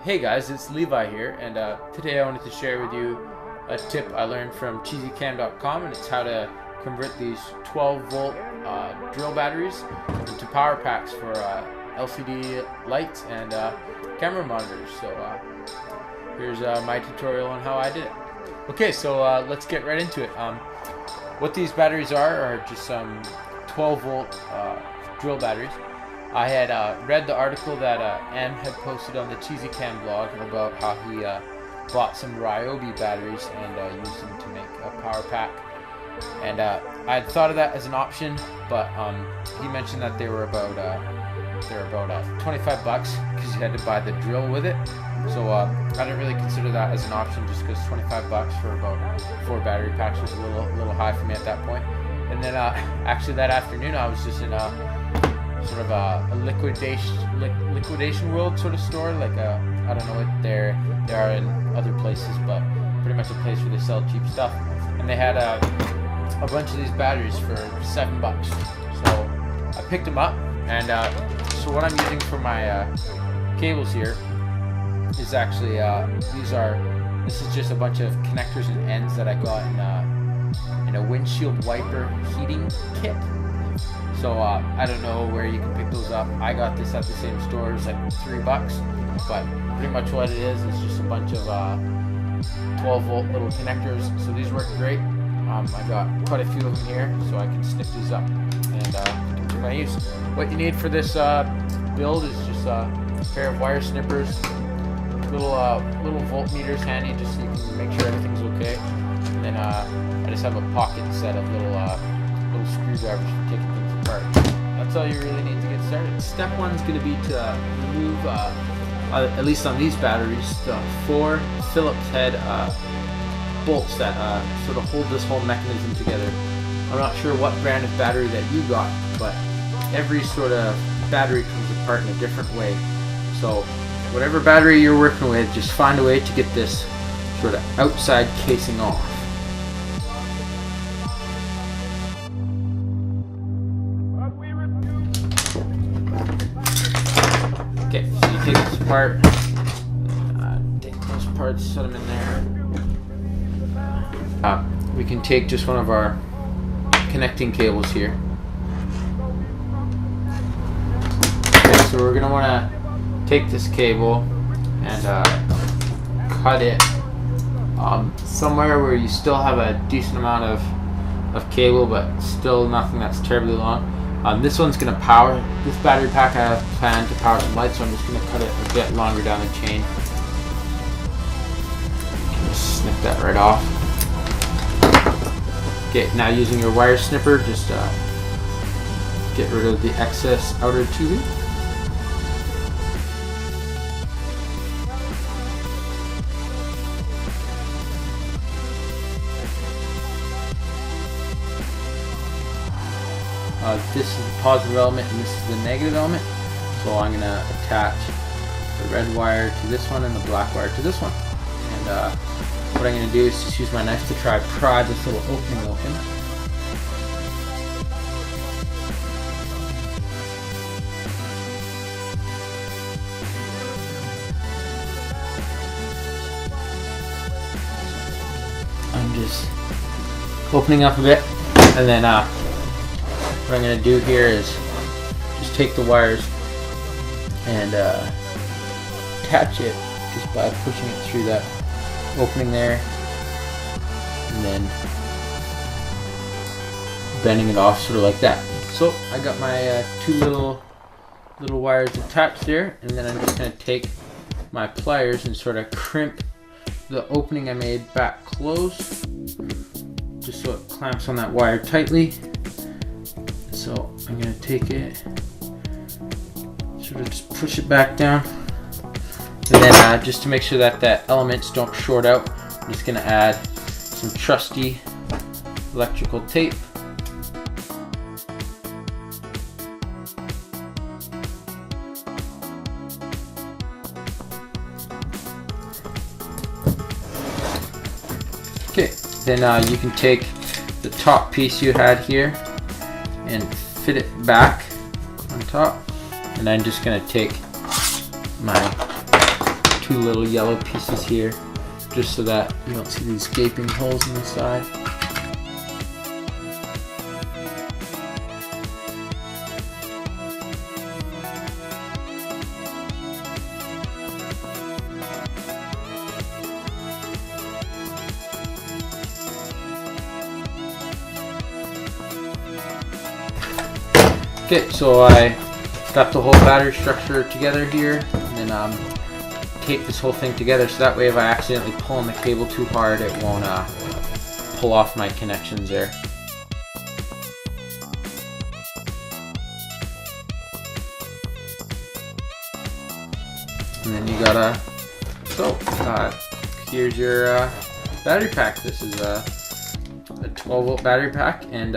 Hey guys, it's Levi here, and today I wanted to share with you a tip I learned from cheesycam.com, and it's how to convert these 12-volt drill batteries into power packs for LCD lights and camera monitors. So here's my tutorial on how I did it. Okay, so let's get right into it. What these batteries are just some 12-volt drill batteries. I had read the article that M had posted on the Cheesy Cam blog about how he bought some Ryobi batteries and used them to make a power pack. And I had thought of that as an option, but he mentioned that they were about 25 bucks because you had to buy the drill with it. So I didn't really consider that as an option, just because 25 bucks for about 4 battery packs was a little high for me at that point. And then actually that afternoon I was just in sort of a liquidation world sort of store, like I don't know what they are in other places, but pretty much a place where they sell cheap stuff. And they had a bunch of these batteries for $7. So I picked them up, and so what I'm using for my cables here is actually this is just a bunch of connectors and ends that I got in a windshield wiper heating kit. So I don't know where you can pick those up. I got this at the same store. It's like $3, but pretty much what it is just a bunch of 12-volt little connectors. So these work great. I got quite a few of them here, so I can snip these up and continue my use. What you need for this build is just a pair of wire snippers, little voltmeters handy, just so you can make sure everything's okay. And then I just have a pocket set of little screwdrivers for taking things apart. That's all you really need to get started. Step one is going to be to remove, at least on these batteries, the 4 Phillips head bolts that sort of hold this whole mechanism together. I'm not sure what brand of battery that you got, but every sort of battery comes apart in a different way. So whatever battery you're working with, just find a way to get this sort of outside casing off. Okay, so you take this apart, take those parts, set them in there. We can take just one of our connecting cables here. Okay, so we're going to want to take this cable and cut it somewhere where you still have a decent amount of cable, but still nothing that's terribly long. This one's going to power, this battery pack I have planned to power some lights, so I'm just going to cut it a bit longer down the chain. Just snip that right off. Okay, now using your wire snipper, just get rid of the excess outer tubing. This is the positive element and this is the negative element. So I'm going to attach the red wire to this one and the black wire to this one. And what I'm going to do is just use my knife to try to pry this little opening open. I'm just opening up a bit, and then what I'm going to do here is just take the wires and attach it just by pushing it through that opening there, and then bending it off sort of like that. So I got my 2 little wires attached there, and then I'm just going to take my pliers and sort of crimp the opening I made back close, just so it clamps on that wire tightly. So I'm going to take it, sort of just push it back down, and then just to make sure that the elements don't short out, I'm just going to add some trusty electrical tape. Okay, then you can take the top piece you had here and fit it back on top, and I'm just going to take my two little yellow pieces here, just so that you don't see these gaping holes in the side. Okay, so I got the whole battery structure together here, and then tape this whole thing together so that way if I accidentally pull on the cable too hard, it won't pull off my connections there. And then you gotta, here's your battery pack. This is a 12 volt battery pack, and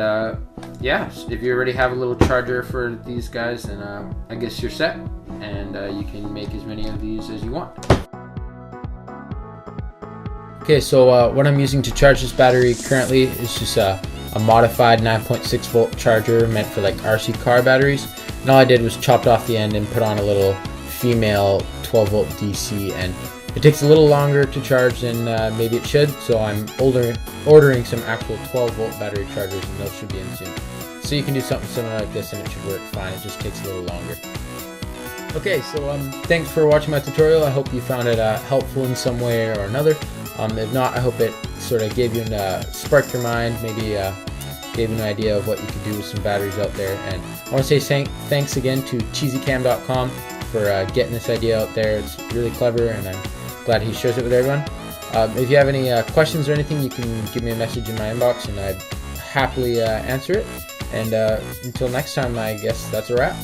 yeah, if you already have a little charger for these guys, then I guess you're set, and you can make as many of these as you want. Okay, so what I'm using to charge this battery currently is just a modified 9.6 volt charger meant for like RC car batteries, and all I did was chopped off the end and put on a little female 12 volt DC, and it takes a little longer to charge than maybe it should, so I'm ordering some actual 12 volt battery chargers, and those should be in soon. So you can do something similar like this and it should work fine, it just takes a little longer. Okay, so thanks for watching my tutorial. I hope you found it helpful in some way or another. If not, I hope it sort of gave you sparked your mind, maybe gave you an idea of what you can do with some batteries out there. And I want to say thanks again to cheesycam.com for getting this idea out there. It's really clever, and I'm glad he shares it with everyone. If you have any questions or anything, you can give me a message in my inbox, and I'd happily answer it. And until next time, I guess that's a wrap.